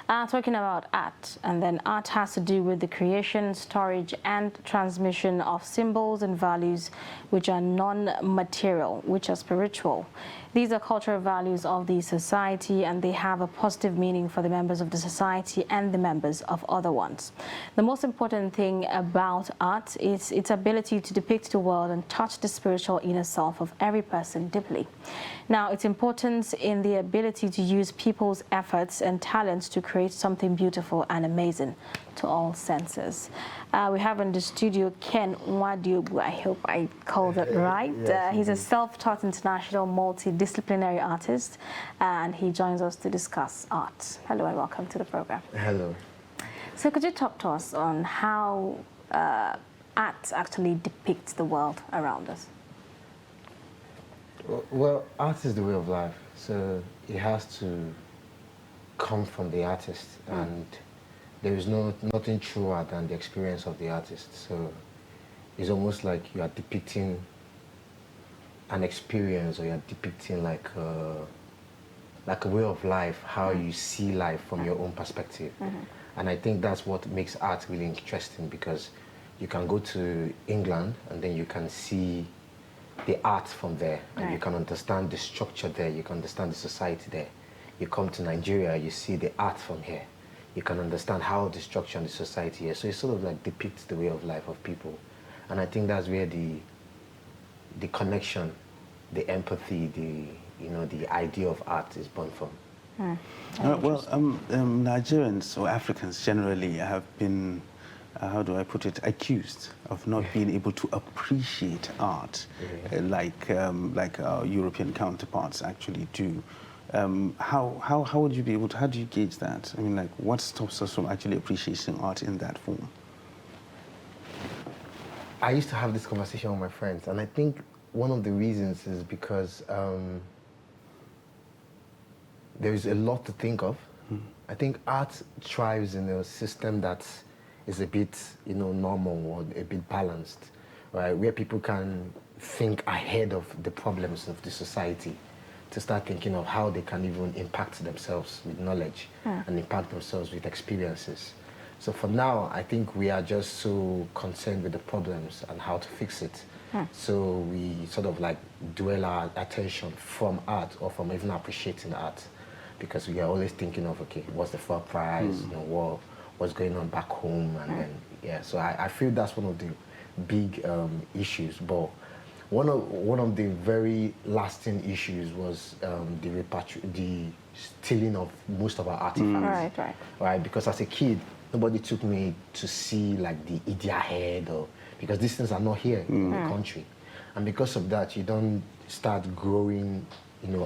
Talking about art, and then art has to do with the creation, storage, and transmission of symbols and values which are non-material, which are spiritual. These are cultural values of the society, and they have a positive meaning for the members of the society and the members of other ones. The most important thing about art is its ability to depict the world and touch the spiritual inner self of every person deeply. Now, its importance in the ability to use people's efforts and talents to create something beautiful and amazing to all senses. We have in the studio Ken Nwadiobu. I hope I called it right. He's a self-taught international multidisciplinary artist, and he joins us to discuss art. Hello and welcome to the program. Hello. So could you talk to us on how art actually depicts the world around us? Well, art is the way of life, so it has to come from the artist, and there is nothing truer than the experience of the artist. So it's almost like you are depicting an experience, or you're depicting like a way of life, how you see life from your own perspective. And I think that's what makes art really interesting, because you can go to England and then you can see the art from there, and you can understand the structure there, you can understand the society there. You come to Nigeria, you see the art from here. You can understand how the structure and the society is. So it sort of like depicts the way of life of people. And I think that's where the connection, the empathy, the idea of art is born from. Nigerians or Africans generally have been, how do I put it, accused of not being able to appreciate art like our European counterparts actually do. How would you be able to, how do you gauge that? I mean, like, what stops us from actually appreciating art in that form? I used to have this conversation with my friends, and I think one of the reasons is because there is a lot to think of. I think art thrives in a system that is a bit, normal, or a bit balanced, right? Where people can think ahead of the problems of the society, to start thinking of how they can even impact themselves with knowledge and impact themselves with experiences. So for now, I think we are just so concerned with the problems and how to fix it. So we sort of like dwell our attention from art, or from even appreciating art, because we are always thinking of, okay, what's the full price, what's going on back home, and then, so I feel that's one of the big issues. But one of the very lasting issues was the stealing of most of our artifacts. Right. Because as a kid, nobody took me to see like the Idia head, or because these things are not here in the country, and because of that, you don't start growing,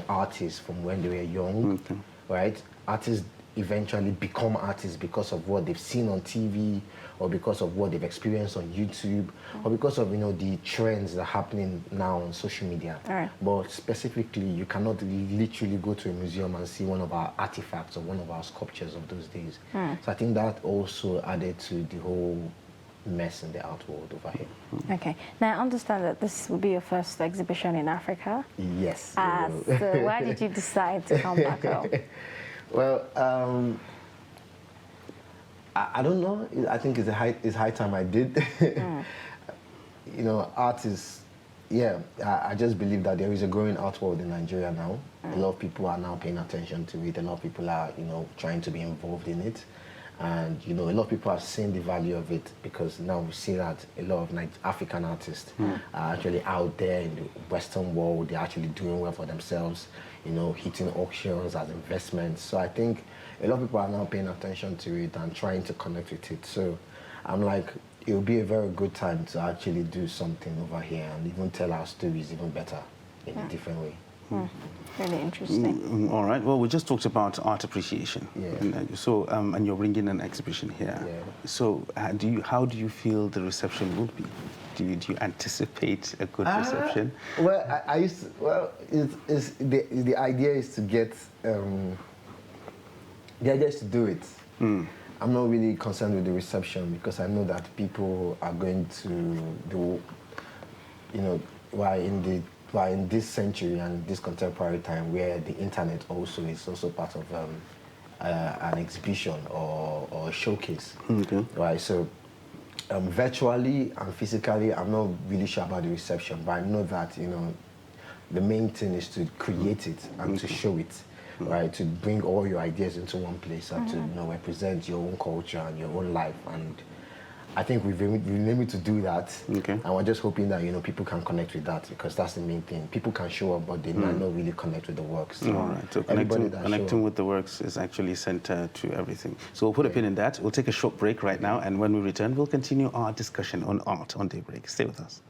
artists from when they were young, right? Artists eventually become artists because of what they've seen on TV, or because of what they've experienced on YouTube, or because of the trends that are happening now on social media. But specifically, you cannot literally go to a museum and see one of our artifacts or one of our sculptures of those days. So I think that also added to the whole mess in the art world over here. Okay. Now I understand that this will be your first exhibition in Africa. Yes. So why did you decide to come back home? Well, I don't know. I think it's high time I did. Art is, I just believe that there is a growing art world in Nigeria now. A lot of people are now paying attention to it. A lot of people are, trying to be involved in it. And, a lot of people have seen the value of it, because now we see that a lot of African artists are actually out there in the Western world. They're actually doing well for themselves, hitting auctions as investments. So I think a lot of people are now paying attention to it and trying to connect with it. So I'm like, it will be a very good time to actually do something over here and even tell our stories even better in a different way. Really interesting. All right. Well, we just talked about art appreciation. So, and you're bringing an exhibition here. So, how do you feel the reception will be? Do you anticipate a good reception? Well, I used to, the idea is to get the idea is to do it. I'm not really concerned with the reception, because I know that people are going to do, while in this century and this contemporary time, where the internet also is also part of an exhibition or a showcase. Okay. Right. So virtually and physically, I'm not really sure about the reception, but I know that the main thing is to create it and to show it, right? To bring all your ideas into one place and to represent your own culture and your own life. And I think we've been able to do that. Okay. And we're just hoping that people can connect with that, because that's the main thing. People can show up, but they might not really connect with the works. So all right. So connecting with the works is actually central to everything. So we'll put a pin in that. We'll take a short break right now, and when we return, we'll continue our discussion on art on Daybreak. Stay with us.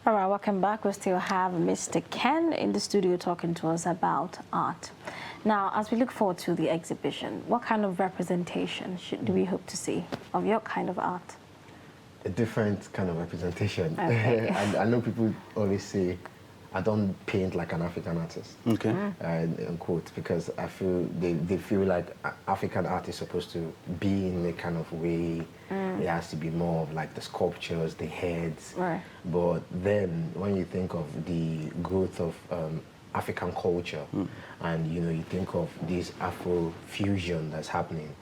All right, welcome back. We still have Mr. Ken in the studio talking to us about art. Now, as we look forward to the exhibition, what kind of representation do we hope to see of your kind of art? A different kind of representation. Okay. I know people always say, I don't paint like an African artist. Okay. In quotes, because I feel they feel like African art is supposed to be in a kind of way. It has to be more of like the sculptures, the heads. Right. But then when you think of the growth of African culture, and you think of this Afro fusion that's happening,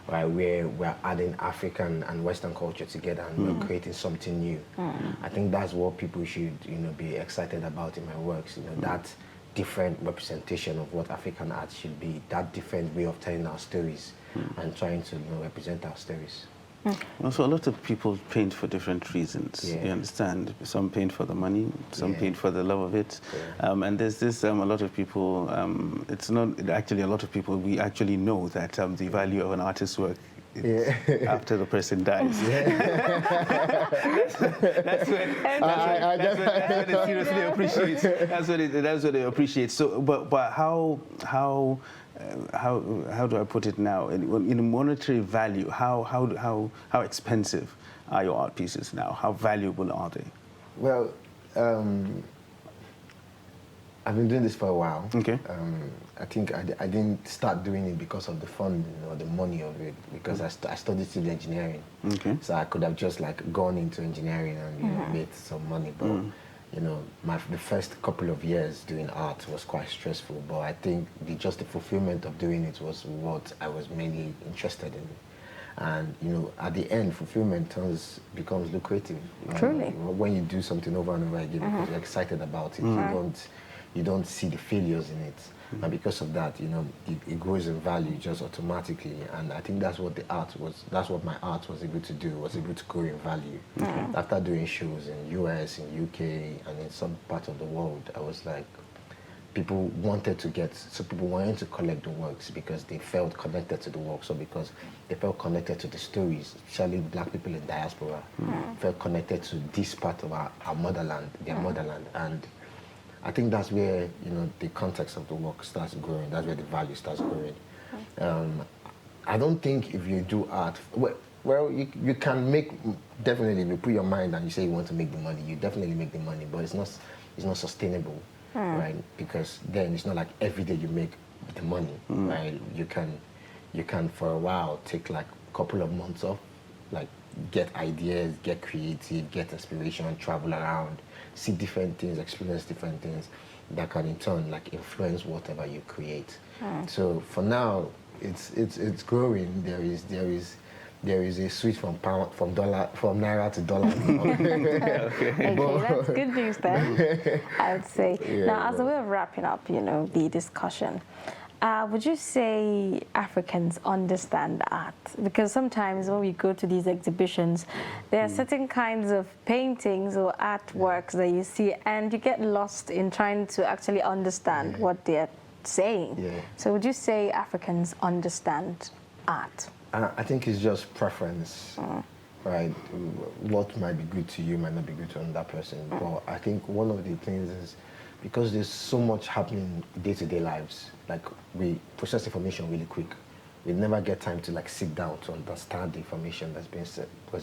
right, where we're adding African and Western culture together and we're creating something new. I think that's what people should, be excited about in my works. That different representation of what African art should be, that different way of telling our stories and trying to, represent our stories. Well, so a lot of people paint for different reasons. Yeah. You understand? Some paint for the money, some Yeah. paint for the love of it. Yeah. And there's this, a lot of people, it's not actually a lot of people, we actually know that the value of an artist's work is after the person dies. That's when it seriously appreciates. That's what they appreciate. So, but how do I put it now? In monetary value, how expensive are your art pieces now? How valuable are they? Well, I've been doing this for a while. Okay. I think I didn't start doing it because of the funding or the money of it, because I studied civil engineering. Okay. So I could have just gone into engineering and made some money, but the first couple of years doing art was quite stressful. But I think just the fulfillment of doing it was what I was mainly interested in. And at the end, fulfillment becomes lucrative. Truly. When you do something over and over again, because you're excited about it, you don't see the failures in it. And because of that, it grows in value just automatically. And I think that's what that's what my art was able to do, was able to grow in value. After doing shows in US, in UK, and in some part of the world, I was like, people wanted to collect the works because they felt connected to the works, or because they felt connected to the stories, especially Black people in diaspora, felt connected to this part of our motherland, their motherland. And I think that's where, the context of the work starts growing. That's where the value starts growing. I don't think if you do art, well, you can definitely, if you put your mind and you say you want to make the money, you definitely make the money, but it's not sustainable, right? Because then it's not like every day you make the money, right? You can for a while take a couple of months off, get ideas, get creative, get inspiration, travel around, see different things, experience different things that can in turn influence whatever you create. So for now, it's growing. There is a switch from naira to dollar. Okay, that's good news then, I would say. Now, as a way of wrapping up, the discussion, Would you say Africans understand art? Because sometimes when we go to these exhibitions, there are certain kinds of paintings or artworks that you see, and you get lost in trying to actually understand what they're saying. Yeah. So would you say Africans understand art? I think it's just preference, right? What might be good to you might not be good to another person. But I think one of the things is, because there's so much happening in day-to-day lives, like we process information really quick. We never get time to like sit down to understand the information that's being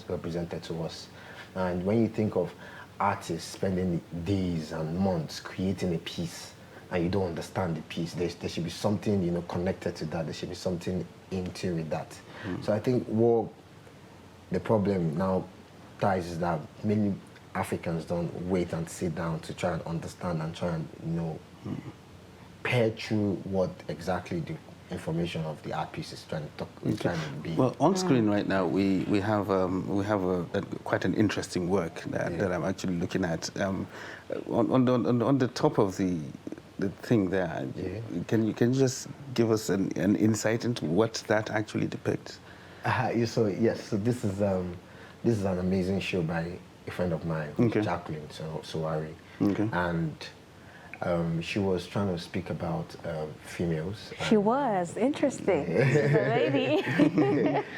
represented to us. And when you think of artists spending days and months creating a piece, and you don't understand the piece, there should be something, you know, connected to that. There should be something into with that. So I think what the problem now ties is that many Africans don't wait and sit down to try and understand and try and, you know, pair through what exactly the information of the art piece is trying to be. Well, on screen right now, we have quite an interesting work that I'm actually looking at. On the top of the thing there, can you just give us an insight into what that actually depicts? So this is an amazing show by a friend of mine, Jacqueline Sowari, and she was trying to speak about females. She was interesting. She's a lady.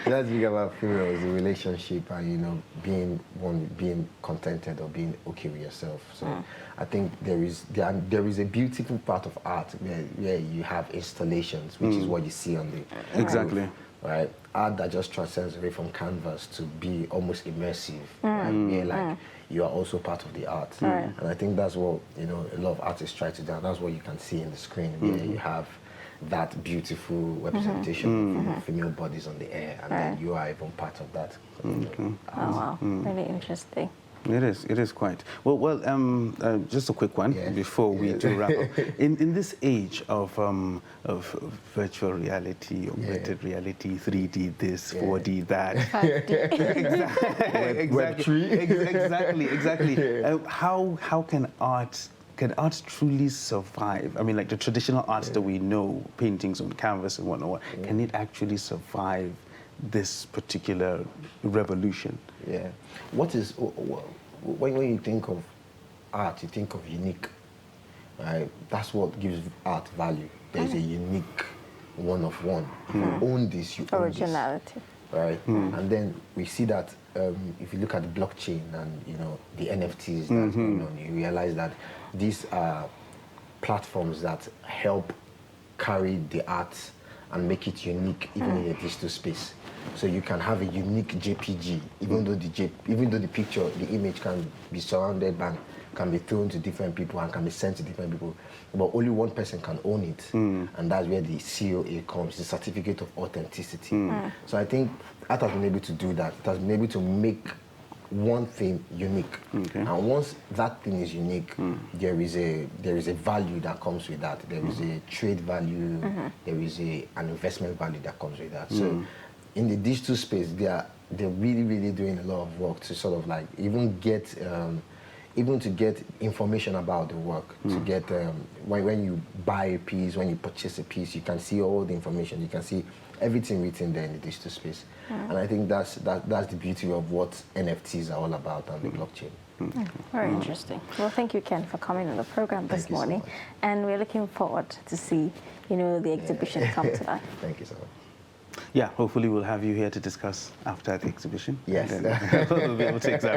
Let's speak about females, the relationship, and you know, being contented or being okay with yourself. So I think there is a beautiful part of art where you have installations, which is what you see on the exactly. Right, art that just transcends away from canvas to be almost immersive, right? Where like you are also part of the art, and I think that's what, you know, a lot of artists try to do. And that's what you can see in the screen, where you have that beautiful representation of female bodies on the air, and then you are even part of that. Oh wow, really interesting. It is quite. Well, just a quick one before we do wrap up. In this age of virtual reality, augmented reality, 3D this, 4D that. 5D. Exactly. How can art truly survive? I mean, like the traditional arts that we know, paintings on canvas and whatnot, can it actually survive this particular revolution? Yeah. When you think of art, you think of unique, right? That's what gives art value. There's a unique one of one. If you own this, you own originality. This, right? And then we see that if you look at the blockchain and, you know, the NFTs that's going on, you realize that these are platforms that help carry the art and make it unique even in a digital space. So you can have a unique JPG, even though the picture, the image can be surrounded by, can be thrown to different people and can be sent to different people, but only one person can own it, and that's where the COA comes, the certificate of authenticity. So I think art has been able to do that. It has been able to make one thing unique, and once that thing is unique, there is a value that comes with that. There is a trade value. There is an investment value that comes with that. So in the digital space, they're really doing a lot of work to sort of like even to get information about the work. To get when you buy a piece, when you purchase a piece, you can see all the information. You can see everything written there in the digital space. And I think that's the beauty of what NFTs are all about and the blockchain. Very interesting. Well, thank you, Ken, for coming on the program this morning. So much. And we're looking forward to see, you know, the exhibition come to life. Thank you so much. Yeah, hopefully we'll have you here to discuss after the exhibition. Yes. And then we'll be able to examine.